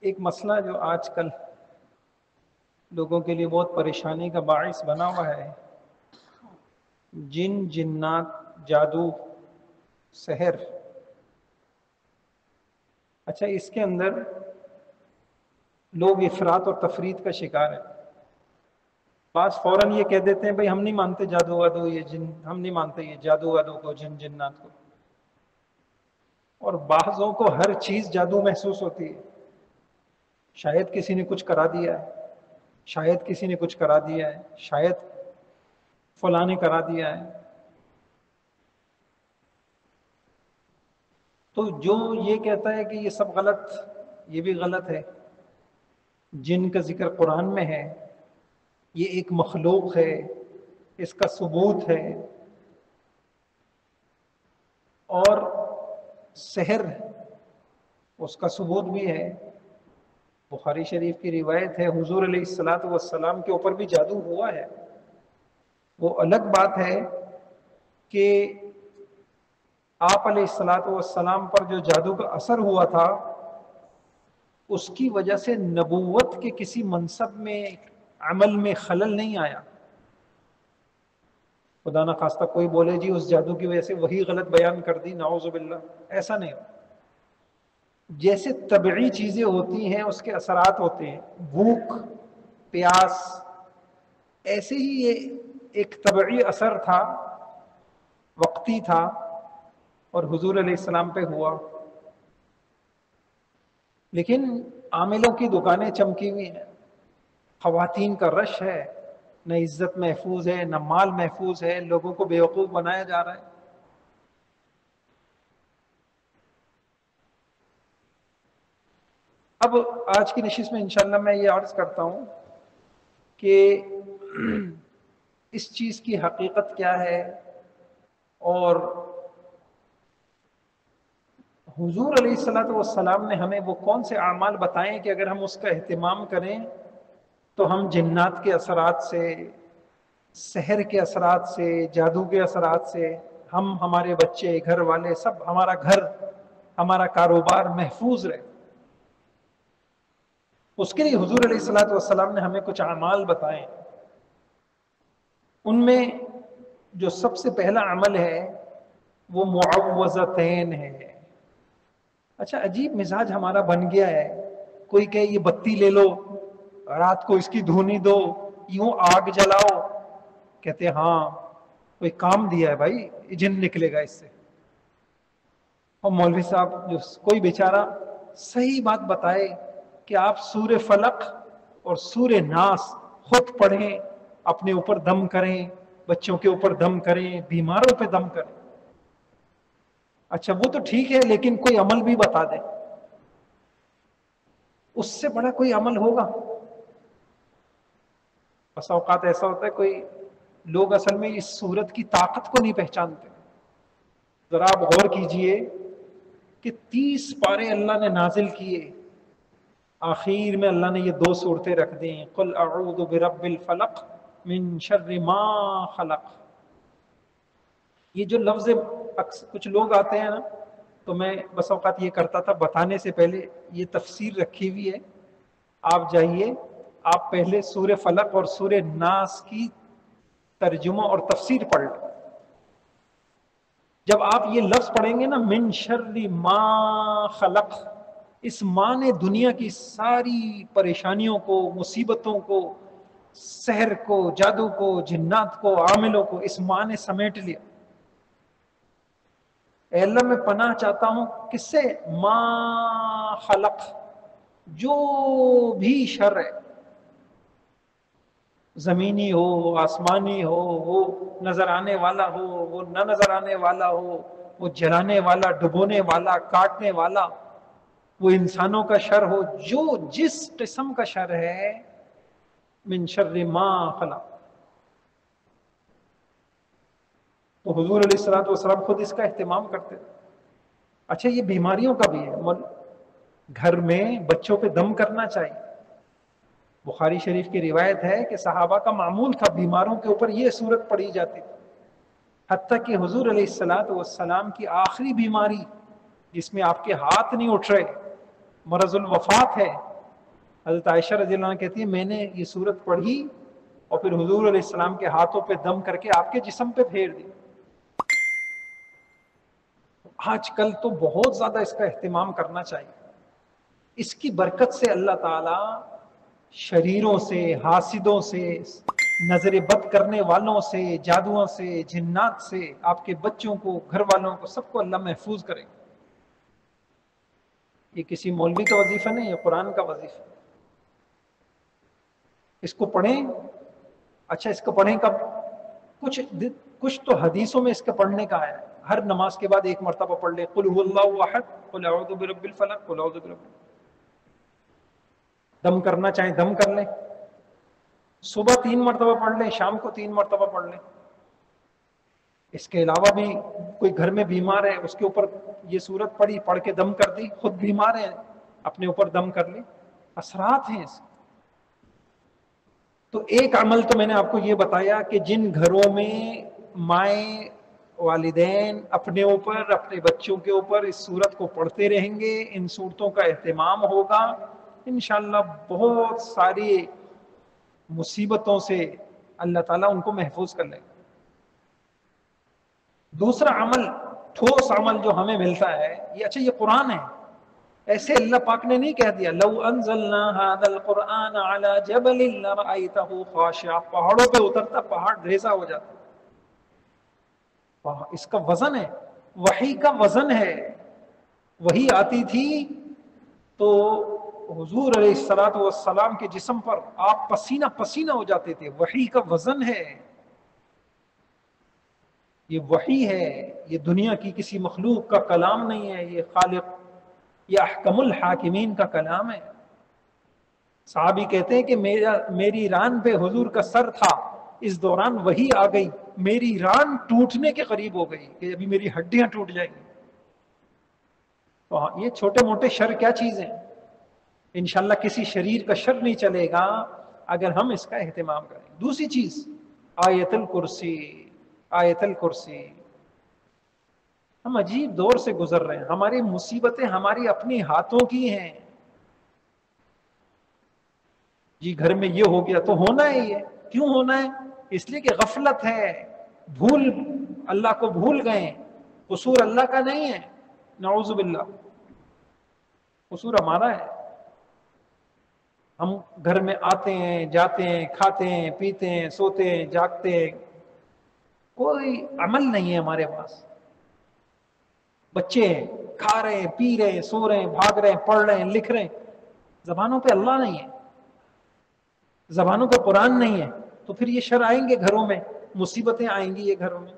ایک مسئلہ جو آج کل لوگوں کے لیے بہت پریشانی کا باعث بنا ہوا ہے، جن جنات، جادو، سحر۔ اچھا، اس کے اندر لوگ افراط اور تفریط کا شکار ہیں۔ بعض فوراً یہ کہہ دیتے ہیں بھائی ہم نہیں مانتے جادو وادو، یہ جن، ہم نہیں مانتے یہ جادو وادو کو، جن جنات کو۔ اور بعضوں کو ہر چیز جادو محسوس ہوتی ہے، شاید کسی نے کچھ کرا دیا ہے، شاید کسی نے کچھ کرا دیا ہے، شاید فلاں نے کرا دیا ہے۔ تو جو یہ کہتا ہے کہ یہ سب غلط، یہ بھی غلط ہے۔ جن کا ذکر قرآن میں ہے، یہ ایک مخلوق ہے، اس کا ثبوت ہے۔ اور سحر، اس کا ثبوت بھی ہے۔ بخاری شریف کی روایت ہے، حضور علیہ الصلوۃ والسلام کے اوپر بھی جادو ہوا ہے۔ وہ الگ بات ہے کہ آپ علیہ الصلوۃ والسلام پر جو جادو کا اثر ہوا تھا، اس کی وجہ سے نبوت کے کسی منصب میں، عمل میں خلل نہیں آیا۔ خدا نہ خواستہ کوئی بولے جی اس جادو کی وجہ سے وہی غلط بیان کر دی، نعوذ باللہ، ایسا نہیں ہو۔ جیسے طبعی چیزیں ہوتی ہیں اس کے اثرات ہوتے ہیں، بھوک، پیاس، ایسے ہی یہ ایک طبعی اثر تھا، وقتی تھا، اور حضور علیہ السلام پہ ہوا۔ لیکن عاملوں کی دکانیں چمکی ہوئی ہیں، خواتین کا رش ہے، نہ عزت محفوظ ہے، نہ مال محفوظ ہے، لوگوں کو بیوقوف بنایا جا رہا ہے۔ اب آج کی نشست میں انشاءاللہ میں یہ عرض کرتا ہوں کہ اس چیز کی حقیقت کیا ہے، اور حضور علیہ الصلوۃ والسلام نے ہمیں وہ کون سے اعمال بتائیں کہ اگر ہم اس کا اہتمام کریں تو ہم جنات کے اثرات سے، سحر کے اثرات سے، جادو کے اثرات سے، ہم، ہمارے بچے، گھر والے، سب، ہمارا گھر، ہمارا کاروبار محفوظ رہے۔ اس کے لیے حضور علیہ الصلوۃ والسلام نے ہمیں کچھ اعمال بتائے۔ ان میں جو سب سے پہلا عمل ہے وہ معوذتین ہے۔ اچھا، عجیب مزاج ہمارا بن گیا ہے، کوئی کہے یہ بتی لے لو، رات کو اس کی دھونی دو، یوں آگ جلاؤ، کہتے ہاں کوئی کام دیا ہے بھائی، جن نکلے گا اس سے۔ اور مولوی صاحب جو کوئی بیچارہ صحیح بات بتائے کہ آپ سورہ فلق اور سورہ ناس خود پڑھیں، اپنے اوپر دم کریں، بچوں کے اوپر دم کریں، بیماروں پہ دم کریں۔ اچھا وہ تو ٹھیک ہے، لیکن کوئی عمل بھی بتا دیں، اس سے بڑا کوئی عمل ہوگا؟ بس اوقات ایسا ہوتا ہے کوئی لوگ اصل میں اس صورت کی طاقت کو نہیں پہچانتے۔ ذرا آپ غور کیجئے کہ 30 پارے اللہ نے نازل کیے، آخر میں اللہ نے یہ 2 صورتیں رکھ دیں، قل اعوذ برب الفلق من شر ما خلق۔ یہ جو لفظ کچھ لوگ آتے ہیں نا، تو میں بس اوقات یہ کرتا تھا بتانے سے پہلے یہ تفسیر رکھی ہوئی ہے، آپ جائیے، آپ پہلے سورہ فلق اور سورہ ناس کی ترجمہ اور تفسیر پڑھ لیں۔ جب آپ یہ لفظ پڑھیں گے نا، من شر ما خلق، اس ماں نے دنیا کی ساری پریشانیوں کو، مصیبتوں کو، سحر کو، جادو کو، جنات کو، عاملوں کو، اس ماں نے سمیٹ لیا۔ اے اللہ میں پناہ چاہتا ہوں کس سے؟ ما خلق، جو بھی شر ہے، زمینی ہو، آسمانی ہو، وہ نظر آنے والا ہو، وہ نہ نظر آنے والا ہو، وہ جلانے والا، ڈبونے والا، کاٹنے والا، وہ انسانوں کا شر ہو، جو جس قسم کا شر ہے، من شر ما خلق۔ تو حضور علیہ الصلوۃ والسلام خود اس کا اہتمام کرتے تھے۔ اچھا، یہ بیماریوں کا بھی ہے، گھر میں بچوں پہ دم کرنا چاہیے۔ بخاری شریف کی روایت ہے کہ صحابہ کا معمول تھا، بیماروں کے اوپر یہ سورت پڑھی جاتی تھی، حتیٰ کہ حضور علیہ الصلوۃ والسلام کی آخری بیماری جس میں آپ کے ہاتھ نہیں اٹھ رہے، مرض الوفات ہے، حضرت عائشہ رضی اللہ عنہ کہتی ہے میں نے یہ سورت پڑھی اور پھر حضور علیہ السلام کے ہاتھوں پہ دم کر کے آپ کے جسم پہ پھیر دی۔ آج کل تو بہت زیادہ اس کا اہتمام کرنا چاہیے۔ اس کی برکت سے اللہ تعالی شریروں سے، حاسدوں سے، نظر بد کرنے والوں سے، جادوؤں سے، جنات سے آپ کے بچوں کو، گھر والوں کو، سب کو اللہ محفوظ کرے۔ یہ کسی مولوی کا وظیفہ نہیں، یہ قرآن کا وظیفہ۔ اس کو پڑھیں۔ اچھا اس کو پڑھیں کب؟ کچھ تو حدیثوں میں اس کے پڑھنے کا ہے، ہر نماز کے بعد ایک مرتبہ پڑھ لیں، قل هو اللہ احد، قل اعوذ برب الفلق، قل اعوذ برب۔ دم کرنا چاہیں دم کر لیں، صبح 3 مرتبہ پڑھ لیں، شام کو 3 مرتبہ پڑھ لیں۔ اس کے علاوہ بھی کوئی گھر میں بیمار ہے، اس کے اوپر یہ سورت پڑھی، پڑھ کے دم کر دی، خود بیمار ہے اپنے اوپر دم کر لی، اثرات ہیں اس۔ تو ایک عمل تو میں نے آپ کو یہ بتایا کہ جن گھروں میں مائیں والدین اپنے اوپر، اپنے بچوں کے اوپر اس سورت کو پڑھتے رہیں گے، ان صورتوں کا اہتمام ہوگا، انشاءاللہ بہت ساری مصیبتوں سے اللہ تعالیٰ ان کو محفوظ کر لے گا۔ دوسرا عمل، ٹھوس عمل جو ہمیں ملتا ہے، یہ اچھا یہ قرآن ہے، ایسے اللہ پاک نے نہیں کہہ دیا لو انزلنا هذا القرآن على جبل لرأيته خاشعا، پہاڑوں پہ اترتا پہاڑ ریزہ ہو جاتا۔ اس کا وزن ہے، وحی کا وزن ہے۔ وحی آتی تھی تو حضور علیہ الصلوۃ والسلام کے جسم پر آپ پسینہ پسینہ ہو جاتے تھے، وحی کا وزن ہے، یہ وحی ہے، یہ دنیا کی کسی مخلوق کا کلام نہیں ہے، یہ خالق، یہ احکم الحاکمین کا کلام ہے۔ صحابی کہتے ہیں کہ میری ران پہ حضور کا سر تھا، اس دوران وحی آ گئی، میری ران ٹوٹنے کے قریب ہو گئی کہ ابھی میری ہڈیاں ٹوٹ جائیں گی۔ تو یہ چھوٹے موٹے شر کیا چیز ہیں، انشاءاللہ کسی شریر کا شر نہیں چلے گا اگر ہم اس کا اہتمام کریں۔ دوسری چیز آیت الکرسی، آیت الکرسی۔ ہم عجیب دور سے گزر رہے ہیں، ہماری مصیبتیں ہماری اپنی ہاتھوں کی ہیں۔ جی گھر میں یہ ہو گیا تو ہونا ہے، یہ کیوں ہونا ہے؟ اس لیے کہ غفلت ہے، بھول، اللہ کو بھول گئے، قصور اللہ کا نہیں ہے، نعوذ باللہ، قصور ہمارا ہے۔ ہم گھر میں آتے ہیں، جاتے ہیں، کھاتے ہیں، پیتے ہیں، سوتے ہیں، جاگتے ہیں، کوئی عمل نہیں ہے ہمارے پاس۔ بچے ہیں، کھا رہے ہیں، پی رہے ہیں، سو رہے ہیں، بھاگ رہے ہیں، پڑھ رہے ہیں، لکھ رہے ہیں، زبانوں پہ اللہ نہیں ہے، زبانوں پہ قرآن نہیں ہے، تو پھر یہ شر آئیں گے گھروں میں، مصیبتیں آئیں گی یہ گھروں میں۔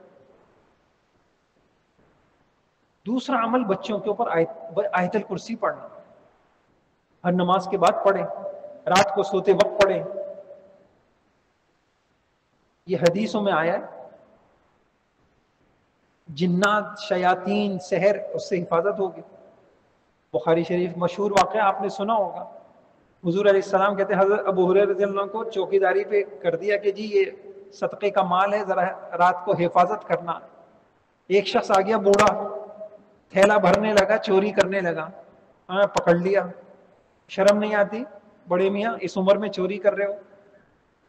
دوسرا عمل بچوں کے اوپر آیت الکرسی پڑھنا، ہر نماز کے بعد پڑھیں، رات کو سوتے وقت پڑھیں۔ یہ حدیثوں میں آیا ہے، جنات، شیاطین، سحر، اس سے حفاظت ہوگی۔ بخاری شریف مشہور واقعہ آپ نے سنا ہوگا، حضور علیہ السلام کہتے ہیں حضرت ابو ہریرہ رضی اللہ عنہ کو چوکیداری پہ کر دیا کہ جی یہ صدقے کا مال ہے، ذرا رات کو حفاظت کرنا۔ ایک شخص آ گیا بوڑھا، تھیلا بھرنے لگا، چوری کرنے لگا، پکڑ لیا۔ شرم نہیں آتی بڑے میاں، اس عمر میں چوری کر رہے ہو؟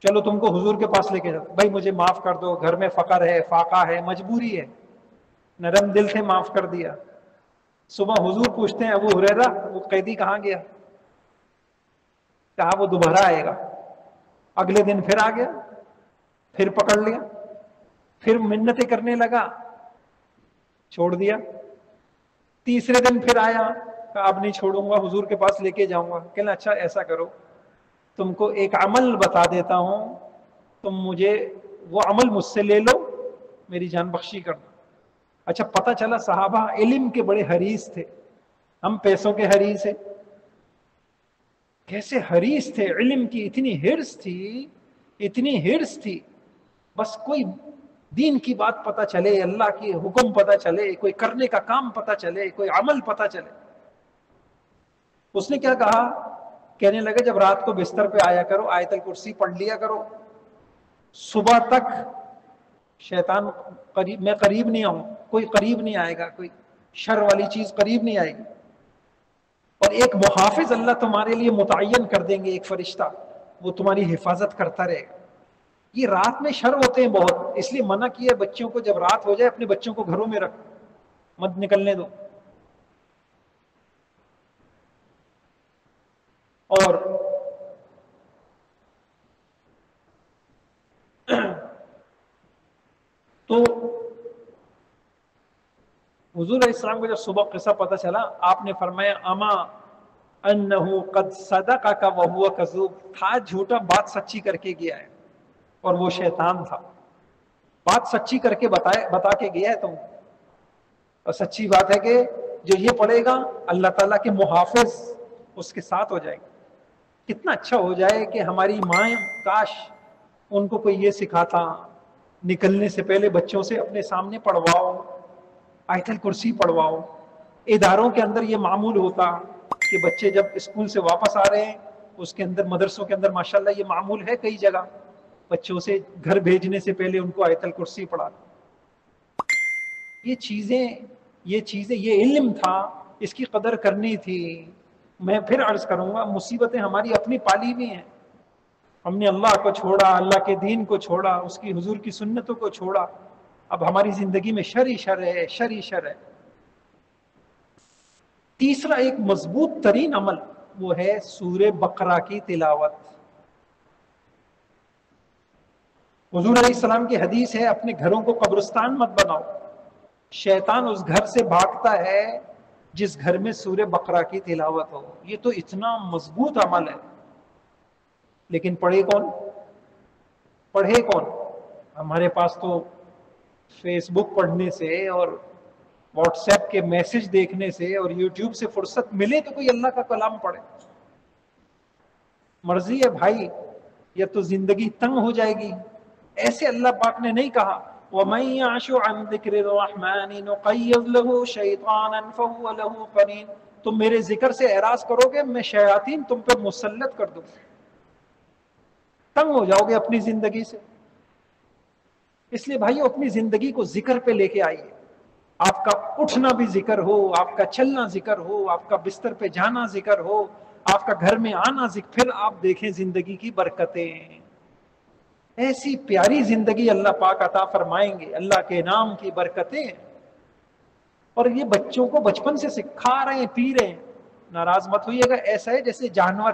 چلو تم کو حضور کے پاس لے کے جاتا، بھائی مجھے معاف کر دو، گھر میں فقر ہے، فاقہ ہے، مجبوری ہے۔ نرم دل سے معاف کر دیا۔ صبح حضور پوچھتے ہیں ابو ہریرہ وہ قیدی کہاں گیا؟ کہا وہ دوبارہ آئے گا۔ اگلے دن پھر آ گیا، پھر پکڑ لیا، پھر منتیں کرنے لگا، چھوڑ دیا۔ تیسرے دن پھر آیا، کہا اب نہیں چھوڑوں گا، حضور کے پاس لے کے جاؤں گا۔ کہنا اچھا ایسا کرو، تم کو ایک عمل بتا دیتا ہوں، تم مجھے وہ عمل مجھ سے لے لو، میری جان بخشی کرنا۔ اچھا پتہ چلا صحابہ علم کے بڑے حریص تھے، ہم پیسوں کے حریص ہیں۔ کیسے حریص تھے، علم کی اتنی حرص تھی، اتنی حرص تھی، بس کوئی دین کی بات پتہ چلے، اللہ کی حکم پتہ چلے، کوئی کرنے کا کام پتہ چلے، کوئی عمل پتہ چلے۔ اس نے کیا کہا؟ کہنے لگے جب رات کو بستر پہ آیا کرو، آیت الکرسی پڑھ لیا کرو، صبح تک شیطان قریب، میں قریب نہیں آؤں، کوئی قریب نہیں آئے گا، کوئی شر والی چیز قریب نہیں آئے گی۔ اور ایک محافظ اللہ تمہارے لیے متعین کر دیں گے، ایک فرشتہ، وہ تمہاری حفاظت کرتا رہے گا۔ یہ رات میں شر ہوتے ہیں بہت، اس لیے منع کیا بچوں کو، جب رات ہو جائے اپنے بچوں کو گھروں میں رکھو، مت نکلنے دو۔ اور تو حضور علیہ السلام کو جب صبح قصہ پتہ چلا، آپ نے فرمایا اما انہ قد صدقک وہو کذوب، تھا جھوٹا، بات سچی کر کے گیا ہے، اور وہ شیطان تھا، بات سچی کر کے بتا کے گیا ہے تم۔ اور سچی بات ہے کہ جو یہ پڑھے گا اللہ تعالیٰ کے محافظ اس کے ساتھ ہو جائے گا۔ کتنا اچھا ہو جائے کہ ہماری ماں، کاش ان کو کوئی یہ سکھاتا، نکلنے سے پہلے بچوں سے اپنے سامنے پڑھواؤ، آیت الکرسی پڑھواؤ۔ اداروں کے اندر یہ معمول ہوتا کہ بچے جب اسکول سے واپس آ رہے ہیں، اس کے اندر مدرسوں کے اندر ماشاءاللہ یہ معمول ہے کئی جگہ، بچوں سے گھر بھیجنے سے پہلے ان کو آیت الکرسی پڑھا۔ یہ چیزیں یہ علم تھا، اس کی قدر کرنی تھی۔ میں پھر عرض کروں گا، مصیبتیں ہماری اپنی پالی بھی ہیں، ہم نے اللہ کو چھوڑا، اللہ کے دین کو چھوڑا، اس کی حضور کی سنتوں کو چھوڑا، اب ہماری زندگی میں شر ہی شر ہے، شر ہی شر ہے۔ تیسرا ایک مضبوط ترین عمل وہ ہے سورہ بقرہ کی تلاوت۔ حضور علیہ السلام کی حدیث ہے، اپنے گھروں کو قبرستان مت بناؤ، شیطان اس گھر سے بھاگتا ہے جس گھر میں سورہ بقرہ کی تلاوت ہو۔ یہ تو اتنا مضبوط عمل ہے، لیکن پڑھے کون؟ ہمارے پاس تو فیس بک پڑھنے سے اور واٹس ایپ کے میسج دیکھنے سے اور یوٹیوب سے فرصت ملے تو کوئی اللہ کا کلام پڑھے۔ مرضی ہے بھائی، یا تو زندگی تنگ ہو جائے گی، ایسے اللہ پاک نے نہیں کہا وَمَن يَعْشُ عَن ذِكْرِ الرَّحْمَنِ نُقَيِّضْ لَهُ شَيْطَانًا فَهُوَ لَهُ قَرِينٌ۔ تم میرے ذکر سے اعراض کرو گے، میں شیاطین تم پر مسلط کر دوں، تنگ ہو جاؤ گے اپنی زندگی سے۔ اس لیے بھائیو اپنی زندگی کو ذکر پہ لے کے آئیے، آپ کا اٹھنا بھی ذکر ہو، آپ کا چلنا ذکر ہو، آپ کا بستر پہ جانا ذکر ہو، آپ کا گھر میں آنا ذکر، پھر آپ دیکھیں زندگی کی برکتیں، ایسی پیاری زندگی اللہ پاک عطا فرمائیں گے، اللہ کے نام کی برکتیں۔ اور یہ بچوں کو بچپن سے سکھا رہے ہیں، پی رہے ہیں۔ ناراض مت ہوئیے گا، ایسا ہے جیسے جانور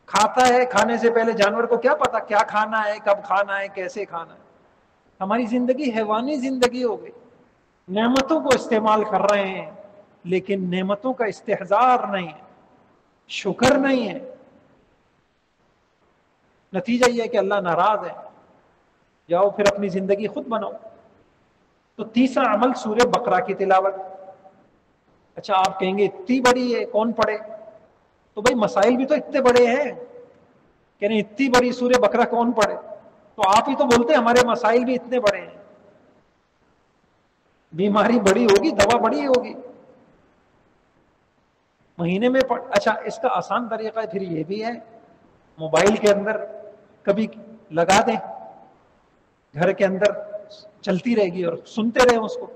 کھاتا ہے، کھانے سے پہلے جانور کو کیا پتا کیا کھانا ہے، کب کھانا ہے، کیسے کھانا ہے۔ ہماری زندگی حیوانی زندگی ہو گئی، نعمتوں کو استعمال کر رہے ہیں لیکن نعمتوں کا استحضار نہیں ہے، شکر نہیں ہے۔ نتیجہ یہ ہے کہ اللہ ناراض ہے۔ جاؤ پھر اپنی زندگی خود بناؤ۔ تو تیسرا عمل سورہ بقرہ کی تلاوت۔ اچھا آپ کہیں گے اتنی بڑی ہے کون پڑھے؟ تو بھائی مسائل بھی تو اتنے بڑے ہیں کہ نہیں، اتنی بڑی سورہ بقرہ کون پڑھے؟ تو آپ ہی تو بولتے ہیں ہمارے مسائل بھی اتنے بڑے ہیں۔ بیماری بڑی ہوگی، دوا بڑی ہوگی، مہینے میں اچھا اس کا آسان طریقہ پھر یہ بھی ہے، موبائل کے اندر کبھی لگا دیں، گھر کے اندر چلتی رہے گی اور سنتے رہیں اس کو،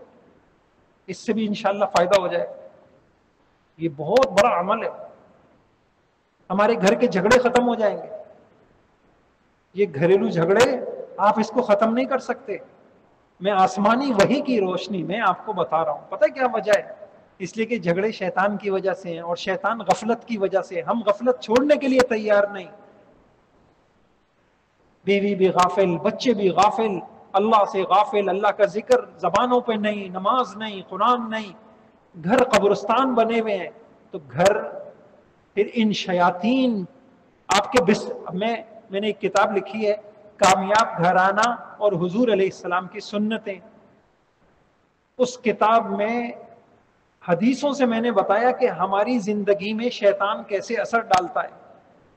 اس سے بھی انشاءاللہ فائدہ ہو جائے۔ یہ بہت بڑا عمل ہے، ہمارے گھر کے جھگڑے ختم ہو جائیں گے۔ یہ گھریلو جھگڑے آپ اس کو ختم نہیں کر سکتے، میں آسمانی وحی کی روشنی میں آپ کو بتا رہا ہوں۔ پتہ ہے کیا وجہ ہے؟ اس لیے کہ جھگڑے شیطان کی وجہ سے ہیں، اور شیطان غفلت کی وجہ سے، ہم غفلت چھوڑنے کے لیے تیار نہیں۔ بیوی بھی غافل، بچے بھی غافل، اللہ سے غافل، اللہ کا ذکر زبانوں پہ نہیں، نماز نہیں، قرآن نہیں، گھر قبرستان بنے ہوئے ہیں۔ تو گھر پھر ان شیاطین آپ کے میں نے ایک کتاب لکھی ہے، کامیاب گھرانہ اور حضور علیہ السلام کی سنتیں۔ اس کتاب میں حدیثوں سے میں نے بتایا کہ ہماری زندگی میں شیطان کیسے اثر ڈالتا ہے۔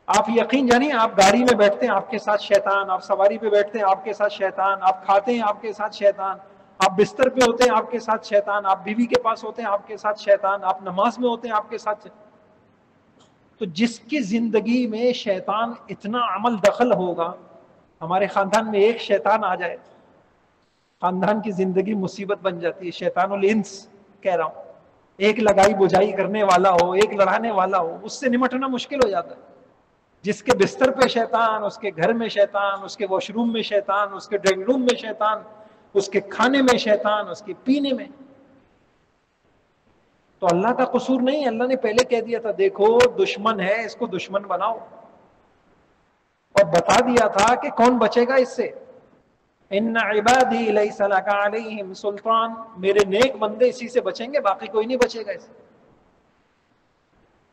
آپ یقین جانیے، آپ گاڑی میں بیٹھتے ہیں آپ کے ساتھ شیطان، آپ سواری پہ بیٹھتے ہیں آپ کے ساتھ شیطان، آپ کھاتے ہیں آپ کے ساتھ شیطان، آپ بستر پہ ہوتے ہیں آپ کے ساتھ شیطان، آپ بیوی کے پاس ہوتے ہیں آپ کے ساتھ شیطان، آپ نماز میں ہوتے ہیں آپ کے ساتھ۔ تو جس کی زندگی میں شیطان اتنا عمل دخل ہوگا، ہمارے خاندان میں ایک شیطان آ جائے، خاندان کی زندگی مصیبت بن جاتی ہے۔ شیطان الانس کہہ رہا ہوں، ایک لگائی بجائی کرنے والا ہو، ایک لڑانے والا ہو، اس سے نمٹنا مشکل ہو جاتا ہے۔ جس کے بستر پہ شیطان، اس کے گھر میں شیطان، اس کے واش روم میں شیطان، اس کے ڈرائنگ روم میں شیطان، اس کے کھانے میں شیطان، اس کے پینے میں۔ تو اللہ کا قصور نہیں، اللہ نے پہلے کہہ دیا تھا دیکھو دشمن ہے، اس کو دشمن بناؤ، اور بتا دیا تھا کہ کون بچے گا اس سے۔ ان عبادی لیس لک علیہم سلطان، میرے نیک بندے اسی سے بچیں گے، باقی کوئی نہیں بچے گا اس سے۔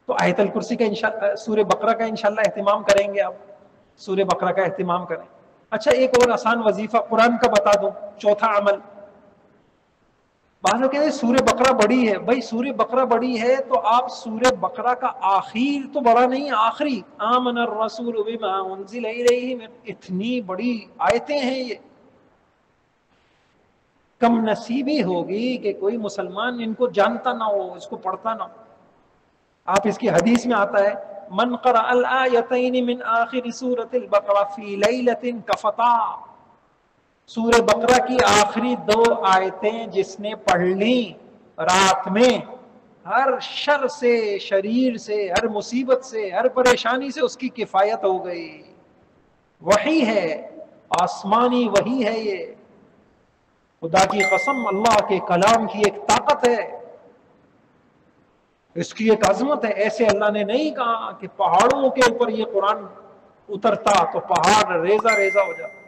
تو آیت الکرسی کا سورہ بقرہ کا انشاءاللہ اہتمام کریں گے، آپ سورہ بقرہ کا اہتمام کریں۔ اچھا ایک اور آسان وظیفہ قرآن کا بتا دوں، چوتھا عمل۔ بعض لوگ کہتے ہیں سورہ بقرہ بڑی ہے، بھائی سورہ بقرہ بڑی ہے تو آپ سورہ بقرہ کا آخر تو بڑا نہیں، آخری آمن الرسول بما انزل الیہ میں اتنی بڑی آیتیں ہیں یہ۔ کم نصیبی ہوگی کہ کوئی مسلمان ان کو جانتا نہ ہو، اس کو پڑھتا نہ ہو۔ آپ اس کی حدیث میں آتا ہے من قرأ الآیتین من آخر سورۃ البقرہ فی لیلۃ کفتا، سورہ بقرہ کی آخری 2 آیتیں جس نے پڑھ لی رات میں، ہر شر سے، شریر سے، ہر مصیبت سے، ہر پریشانی سے اس کی کفایت ہو گئی۔ وحی ہے، آسمانی وحی ہے یہ، خدا کی قسم اللہ کے کلام کی ایک طاقت ہے، اس کی ایک عظمت ہے۔ ایسے اللہ نے نہیں کہا کہ پہاڑوں کے اوپر یہ قرآن اترتا تو پہاڑ ریزہ ریزہ ہو جاتا۔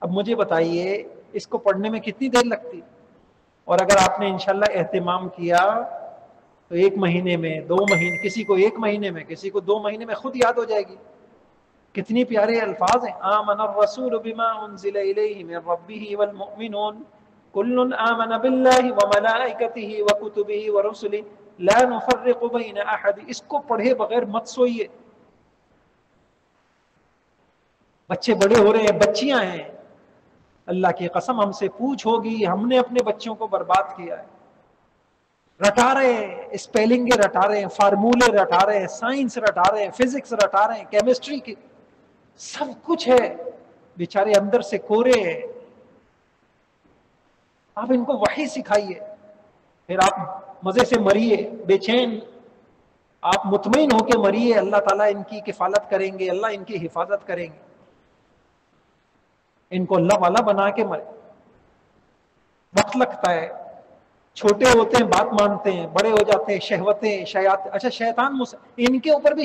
اب مجھے بتائیے اس کو پڑھنے میں کتنی دیر لگتی، اور اگر آپ نے انشاءاللہ اہتمام کیا تو 1 مہینے میں، 2 مہینے، کسی کو 1 مہینے میں، کسی کو 2 مہینے میں خود یاد ہو جائے گی۔ کتنی پیارے الفاظ ہیں، آمن الرسول بما انزل الیہ من ربہ والمؤمنون کل آمن باللہ وملائکتہ وکتبہ ورسلہ لا نفرق بین احد۔ اس کو پڑھے بغیر مت سوئیے۔ بچے بڑے ہو رہے ہیں، بچیاں ہیں، اللہ کی قسم ہم سے پوچھ ہوگی ہم نے اپنے بچوں کو برباد کیا ہے۔ رٹا رہے ہیں، اسپیلنگ رٹا رہے ہیں، فارمولے رٹا رہے ہیں، سائنس رٹا رہے ہیں، فزکس رٹا رہے ہیں، کیمسٹری کی سب کچھ ہے، بیچارے اندر سے کورے ہیں۔ آپ ان کو وحی سکھائیے، پھر آپ مزے سے مریے، بے چین، آپ مطمئن ہو کے مریے، اللہ تعالیٰ ان کی کفالت کریں گے، اللہ ان کی حفاظت کریں گے، ان کو اللہ والا بنا کے مرے۔ وقت لگتا ہے، چھوٹے ہوتے ہیں بات مانتے ہیں، بڑے ہو جاتے ہیں شہوتیں، اچھا شیطان ان کے اوپر بھی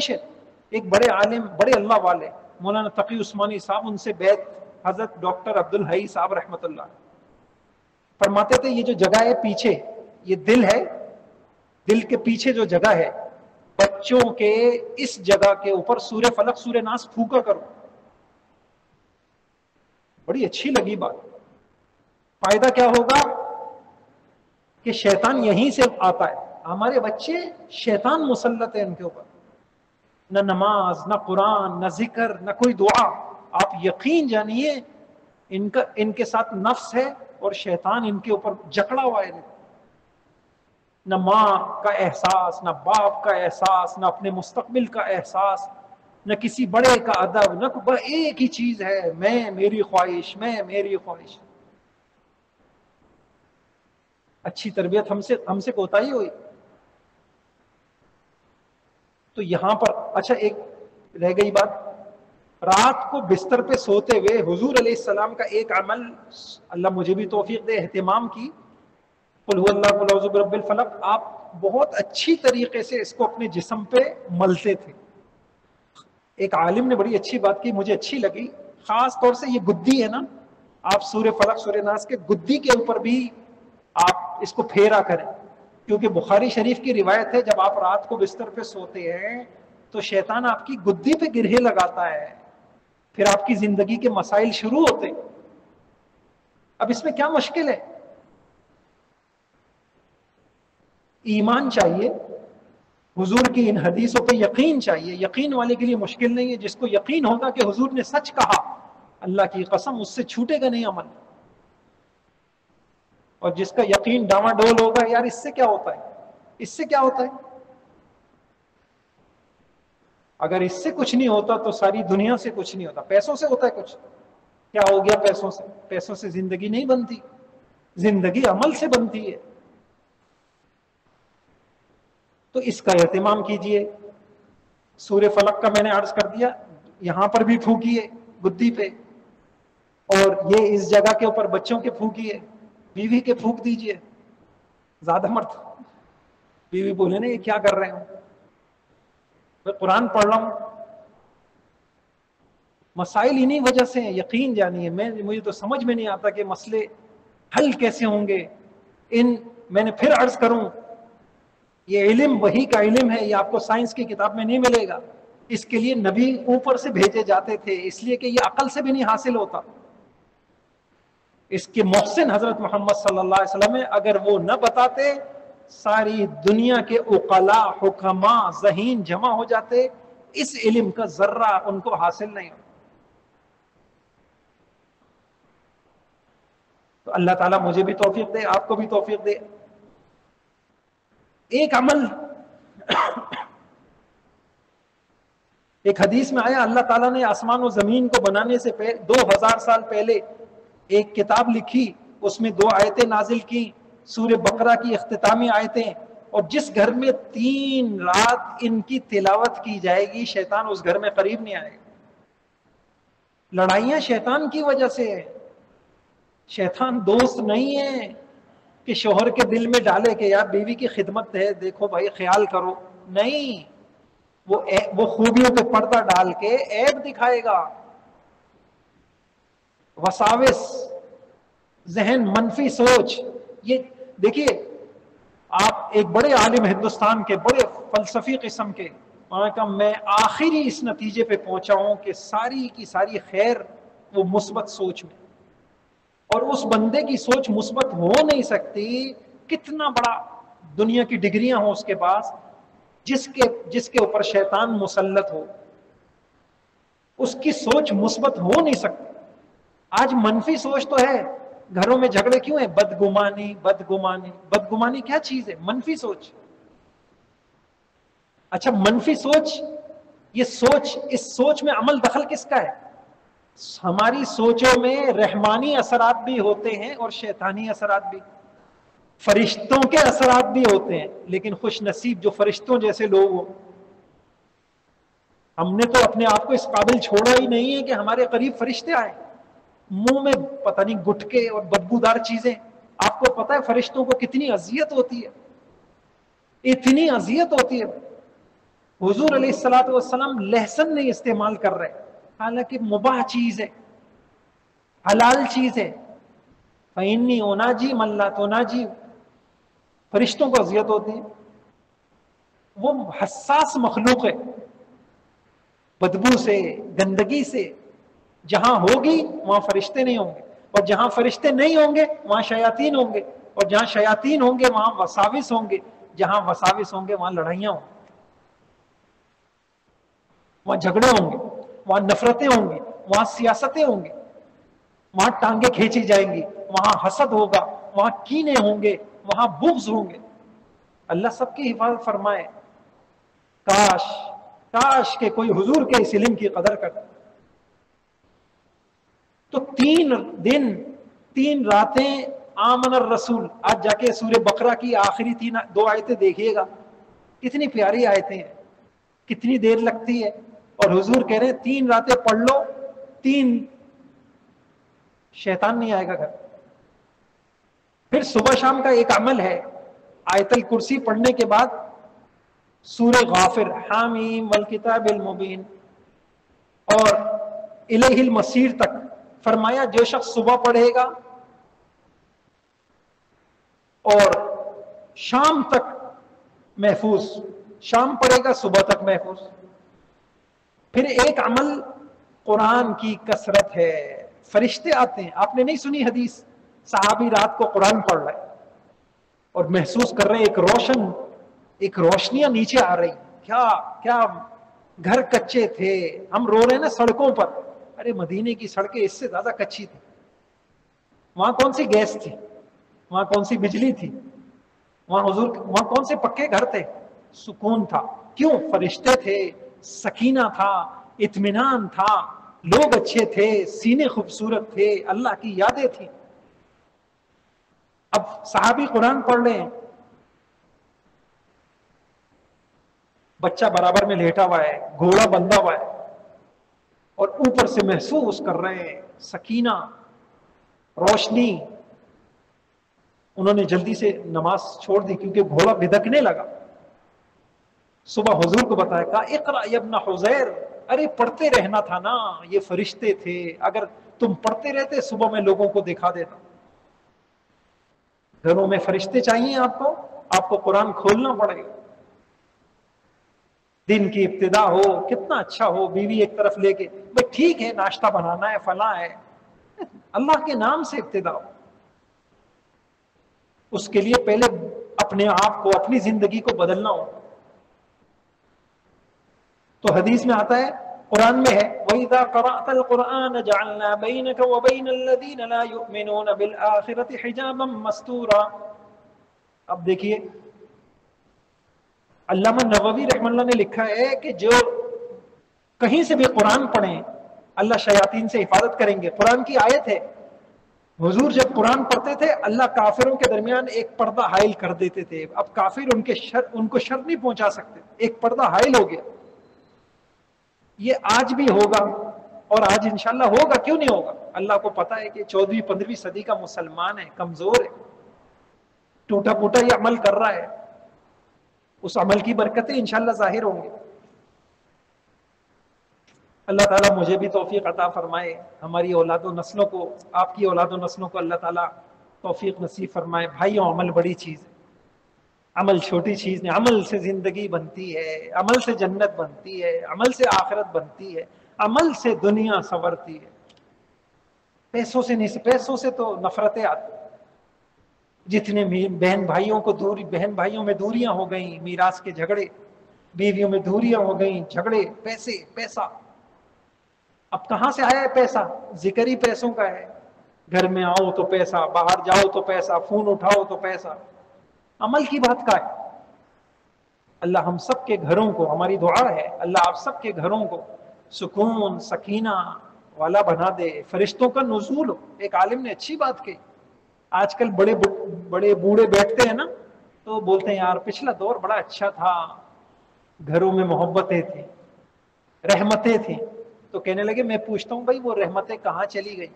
ایک بڑے عالم، بڑے اللہ والے مولانا تقی عثمانی صاحب، ان سے بیعت حضرت ڈاکٹر عبدالحی صاحب رحمۃ اللہ فرماتے تھے یہ جو جگہ ہے پیچھے، یہ دل ہے، دل کے پیچھے جو جگہ ہے، بچوں کے اس جگہ کے اوپر سورہ فلق سورہ ناس پھونکا کرو۔ بڑی اچھی لگی بات۔ فائدہ کیا ہوگا کہ شیطان یہیں سے آتا ہے، ہمارے بچے شیطان مسلط ہے ان کے اوپر، نہ نماز، نہ قرآن، نہ ذکر، نہ کوئی دعا۔ آپ یقین جانیے ان کے ساتھ نفس ہے اور شیطان ان کے اوپر جکڑا ہوا ہے۔ نہ ماں کا احساس، نہ باپ کا احساس، نہ اپنے مستقبل کا احساس، نہ کسی بڑے کا ادب، نہ ایک ہی چیز ہے، میں، میری خواہش، میں، میری خواہش۔ اچھی تربیت ہم سے کوتاہی ہوئی۔ تو یہاں پر اچھا ایک رہ گئی بات، رات کو بستر پہ سوتے ہوئے حضور علیہ السلام کا ایک عمل، اللہ مجھے بھی توفیق دے، اہتمام کی، قل هو اللہ قل اعوذ برب الفلق، آپ بہت اچھی طریقے سے اس کو اپنے جسم پہ ملتے تھے۔ ایک عالم نے بڑی اچھی بات کی، مجھے اچھی لگی، خاص طور سے یہ گدی ہے نا، آپ سورہ فلق سورہ ناس کے گدی کے اوپر بھی آپ اس کو پھیرا کریں، کیونکہ بخاری شریف کی روایت ہے جب آپ رات کو بستر پہ سوتے ہیں تو شیطان آپ کی گدی پہ گرہے لگاتا ہے، پھر آپ کی زندگی کے مسائل شروع ہوتے ہیں۔ اب اس میں کیا مشکل ہے؟ ایمان چاہیے، حضور کی ان حدیثوں پہ یقین چاہیے، یقین والے کے لیے مشکل نہیں ہے، جس کو یقین ہوگا کہ حضور نے سچ کہا، اللہ کی قسم اس سے چھوٹے گا نہیں عمل، اور جس کا یقین ڈاواں ڈول ہوگا یار اس سے کیا ہوتا ہے، اس سے کیا ہوتا ہے، اگر اس سے کچھ نہیں ہوتا تو ساری دنیا سے کچھ نہیں ہوتا، پیسوں سے ہوتا ہے کچھ، کیا ہو گیا پیسوں سے؟ پیسوں سے زندگی نہیں بنتی، زندگی عمل سے بنتی ہے۔ تو اس کا اہتمام کیجئے. سورہ فلق کا میں نے عرض کر دیا, یہاں پر بھی پھونکیے گدی پہ, اور یہ اس جگہ کے اوپر بچوں کے پھونکیے, بیوی کے پھونک دیجئے. زیادہ مرد بیوی بولے نا یہ کیا کر رہے ہو, میں قرآن پڑھ رہا ہوں. مسائل انہی وجہ سے ہیں, یقین جانیے. مجھے تو سمجھ میں نہیں آتا کہ مسئلے حل کیسے ہوں گے. میں نے پھر عرض کروں, یہ علم وحی کا علم ہے, یہ آپ کو سائنس کی کتاب میں نہیں ملے گا. اس کے لیے نبی اوپر سے بھیجے جاتے تھے, اس لیے کہ یہ عقل سے بھی نہیں حاصل ہوتا. اس کے محسن حضرت محمد صلی اللہ علیہ وسلم, اگر وہ نہ بتاتے ساری دنیا کے عقلاء حکماء ذہین جمع ہو جاتے, اس علم کا ذرہ ان کو حاصل نہیں ہوتا. تو اللہ تعالیٰ مجھے بھی توفیق دے, آپ کو بھی توفیق دے. ایک عمل, ایک حدیث میں آیا اللہ تعالیٰ نے آسمان و زمین کو بنانے سے 2000 سال پہلے ایک کتاب لکھی, اس میں 2 آیتیں نازل کی, سورہ بقرہ کی اختتامی آیتیں, اور جس گھر میں 3 رات ان کی تلاوت کی جائے گی شیطان اس گھر میں قریب نہیں آئے گا. لڑائیاں شیطان کی وجہ سے. شیطان دوست نہیں ہے کہ شوہر کے دل میں ڈالے کہ یار بیوی کی خدمت ہے, دیکھو بھائی خیال کرو. نہیں, وہ خوبیوں پہ پردہ ڈال کے عیب دکھائے گا. وساوس, ذہن, منفی سوچ. یہ دیکھیے, آپ ایک بڑے عالم ہندوستان کے, بڑے فلسفی قسم کے, میں آخری اس نتیجے پہ پہنچا ہوں کہ ساری کی ساری خیر وہ مثبت سوچ میں, اور اس بندے کی سوچ مثبت ہو نہیں سکتی کتنا بڑا دنیا کی ڈگریاں ہوں اس کے پاس, جس کے اوپر شیطان مسلط ہو, اس کی سوچ مثبت ہو نہیں سکتی. آج منفی سوچ تو ہے, گھروں میں جھگڑے کیوں ہیں؟ بدگمانی. بدگمانی بدگمانی کیا چیز ہے؟ منفی سوچ. اچھا منفی سوچ, یہ سوچ, اس سوچ میں عمل دخل کس کا ہے؟ ہماری سوچوں میں رحمانی اثرات بھی ہوتے ہیں اور شیطانی اثرات بھی, فرشتوں کے اثرات بھی ہوتے ہیں, لیکن خوش نصیب جو فرشتوں جیسے لوگ ہو. ہم نے تو اپنے آپ کو اس قابل چھوڑا ہی نہیں ہے کہ ہمارے قریب فرشتے آئے. منہ میں پتہ نہیں گٹکے اور بدبودار چیزیں. آپ کو پتہ ہے فرشتوں کو کتنی اذیت ہوتی ہے, اتنی اذیت ہوتی ہے. حضور علیہ الصلوۃ والسلام لہسن نہیں استعمال کر رہے, حالانکہ مباح چیز ہے, حلال چیز ہے. فَإِنِّي أُنَاجِي مَن لَّا تُنَاجِي. فرشتوں کو اذیت ہوتی ہے, وہ حساس مخلوق ہے, بدبو سے, گندگی سے. جہاں ہوگی وہاں فرشتے نہیں ہوں گے, اور جہاں فرشتے نہیں ہوں گے وہاں شیاطین ہوں گے, اور جہاں شیاطین ہوں گے وہاں وساوس ہوں گے, جہاں وساوس ہوں گے وہاں لڑائیاں ہوں گی, وہاں جھگڑے ہوں گے, وہاں نفرتیں ہوں گی, وہاں سیاستیں ہوں گی, وہاں ٹانگیں کھینچی جائیں گی, وہاں حسد ہوگا, وہاں کینے ہوں گے, وہاں بغض ہوں گے. اللہ سب کی حفاظت فرمائے. کاش کہ کوئی حضور کے اس علم کی قدر کرے. تو 3 دن 3 راتیں آمن الرسول. آج جا کے سورہ بقرہ کی آخری 2 آیتیں دیکھیے گا, کتنی پیاری آیتیں ہیں, کتنی دیر لگتی ہے, اور حضور کہہ رہے ہیں 3 راتیں پڑھ لو, 3 شیطان نہیں آئے گا گھر. پھر صبح شام کا ایک عمل ہے, آیت الکرسی پڑھنے کے بعد سورہ غافر, حامیم والکتاب المبین اور الیہ المصیر تک. فرمایا جو شخص صبح پڑھے گا اور شام تک محفوظ, شام پڑھے گا صبح تک محفوظ. پھر ایک عمل قرآن کی کثرت ہے. فرشتے آتے ہیں, آپ نے نہیں سنی حدیث, صحابی رات کو قرآن پڑھ رہے اور محسوس کر رہے ایک روشنیاں نیچے آ رہی. کیا گھر کچے تھے, ہم رو رہے ہیں نا سڑکوں پر, ارے مدینے کی سڑکیں اس سے زیادہ کچی تھی. وہاں کون سی گیس تھی, وہاں کون سی بجلی تھی, وہاں کون سے پکے گھر تھے. سکون تھا. کیوں؟ فرشتے تھے, سکینہ تھا, اطمینان تھا, لوگ اچھے تھے, سینے خوبصورت تھے, اللہ کی یادیں تھیں. اب صحابی قرآن پڑھ رہے ہیں, بچہ برابر میں لیٹا ہوا ہے، گھوڑا بندھا ہوا ہے، اور اوپر سے محسوس کر رہے ہیں سکینہ، روشنی. انہوں نے جلدی سے نماز چھوڑ دی کیونکہ گھوڑا بھدکنے لگا. صبح حضور کو بتایا، کہا اقرا یا ابن حذیر، ارے پڑھتے رہنا تھا نا، یہ فرشتے تھے، اگر تم پڑھتے رہتے صبح میں لوگوں کو دکھا دیتا. گھروں میں فرشتے چاہیے آپ کو قرآن کھولنا پڑے گا. دن کی ابتدا ہو، کتنا اچھا ہو، بیوی ایک طرف لے کے، بھائی ٹھیک ہے ناشتہ بنانا ہے فلاں ہے، اللہ کے نام سے ابتدا ہو. اس کے لیے پہلے اپنے آپ کو، اپنی زندگی کو بدلنا ہو. تو حدیث میں آتا ہے، قرآن میں ہے، وَإِذَا قَرَأْتَ الْقُرْآنَ جَعَلْنَا بَيْنَكَ وَبَيْنَ الَّذِينَ لَا يُؤْمِنُونَ بِالْآخِرَةِ حِجَابًا مَسْتُورًا. اب دیکھیے علامہ نووی رحمہ اللہ نے لکھا ہے کہ جو کہیں سے بھی قرآن پڑھیں اللہ شیاطین سے حفاظت کریں گے. قرآن کی آیت ہے. حضور جب قرآن پڑھتے تھے اللہ کافروں کے درمیان ایک پردہ حائل کر دیتے تھے. اب کافر ان کو شر نہیں پہنچا سکتے، ایک پردہ حائل ہو گیا. یہ آج بھی ہوگا اور آج انشاءاللہ ہوگا، کیوں نہیں ہوگا؟ اللہ کو پتا ہے کہ 14ویں 15ویں صدی کا مسلمان ہے، کمزور ہے، ٹوٹا پوٹا یہ عمل کر رہا ہے. اس عمل کی برکتیں انشاءاللہ ظاہر ہوں گے. اللہ تعالیٰ مجھے بھی توفیق عطا فرمائے، ہماری اولاد و نسلوں کو، آپ کی اولاد و نسلوں کو اللہ تعالیٰ توفیق نصیب فرمائے. بھائیوں، عمل بڑی چیز ہے، عمل چھوٹی چیز نہیں. عمل سے زندگی بنتی ہے، عمل سے جنت بنتی ہے، عمل سے آخرت بنتی ہے، عمل سے دنیا سنورتی ہے. پیسوں سے نہیں، پیسوں سے تو نفرتیں آتی. جتنے بہن بھائیوں میں دوریاں ہو گئیں، میراث کے جھگڑے، بیویوں میں دوریاں ہو گئیں، جھگڑے، پیسہ. اب کہاں سے آیا ہے پیسہ؟ ذکر ہی پیسوں کا ہے. گھر میں آؤ تو پیسہ، باہر جاؤ تو پیسہ، فون اٹھاؤ تو پیسہ. عمل کی بات کا ہے. اللہ ہم سب کے گھروں کو، ہماری دعا ہے اللہ آپ سب کے گھروں کو سکون سکینہ والا بنا دے، فرشتوں کا نزول ہو. ایک عالم نے اچھی بات کہی، آج کل بڑے بوڑھے بیٹھتے ہیں نا تو بولتے ہیں یار پچھلا دور بڑا اچھا تھا، گھروں میں محبتیں تھیں، رحمتیں تھیں. تو کہنے لگے میں پوچھتا ہوں بھائی وہ رحمتیں کہاں چلی گئی؟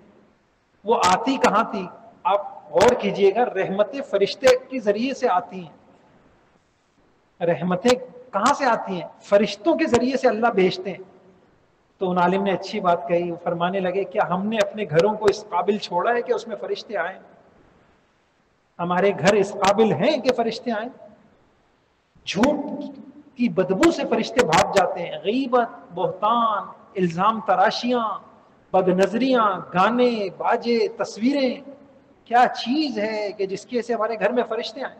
وہ آتی کہاں تھی؟ آپ غور کیجئے گا، رحمتیں فرشتے کے ذریعے سے آتی ہیں. رحمتیں کہاں سے آتی ہیں؟ فرشتوں کے ذریعے سے اللہ بھیجتے ہیں. تو ان عالم نے اچھی بات کہی، وہ فرمانے لگے کیا ہم نے اپنے گھروں کو اس قابل چھوڑا ہے کہ اس میں فرشتے آئیں؟ ہمارے گھر اس قابل ہیں کہ فرشتے آئیں؟ جھوٹ کی بدبو سے فرشتے بھاگ جاتے ہیں. غیبت، بہتان، الزام تراشیاں، بد نظریاں، گانے باجے، تصویریں، کیا چیز ہے کہ جس کی وجہ سے ہمارے گھر میں فرشتے آئیں؟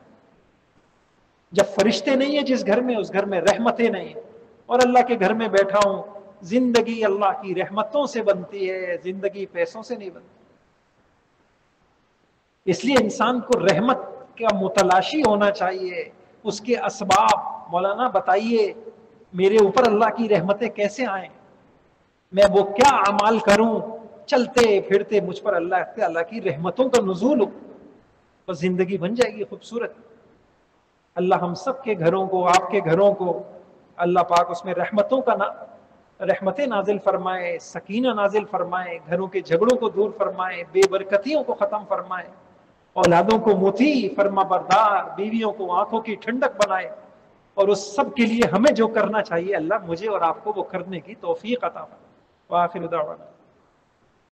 جب فرشتے نہیں ہیں جس گھر میں، اس گھر میں رحمتیں نہیں ہیں. اور اللہ کے گھر میں بیٹھا ہوں، زندگی اللہ کی رحمتوں سے بنتی ہے، زندگی پیسوں سے نہیں بنتی. اس لیے انسان کو رحمت کا متلاشی ہونا چاہیے. اس کے اسباب، مولانا بتائیے میرے اوپر اللہ کی رحمتیں کیسے آئیں، میں وہ کیا اعمال کروں، چلتے پھرتے مجھ پر اللہ کی رحمتوں کا نزول ہو، بس زندگی بن جائے گی خوبصورت. اللہ ہم سب کے گھروں کو، آپ کے گھروں کو اللہ پاک اس میں رحمتیں نازل فرمائے، سکینہ نازل فرمائے، گھروں کے جھگڑوں کو دور فرمائے، بے برکتیوں کو ختم فرمائے، اولادوں کو مطیع فرما بردار، بیویوں کو آنکھوں کی ٹھنڈک بنائے. اور اس سب کے لیے ہمیں جو کرنا چاہیے اللہ مجھے اور آپ کو وہ کرنے کی توفیق عطا فرمائے. وآخر دعوانا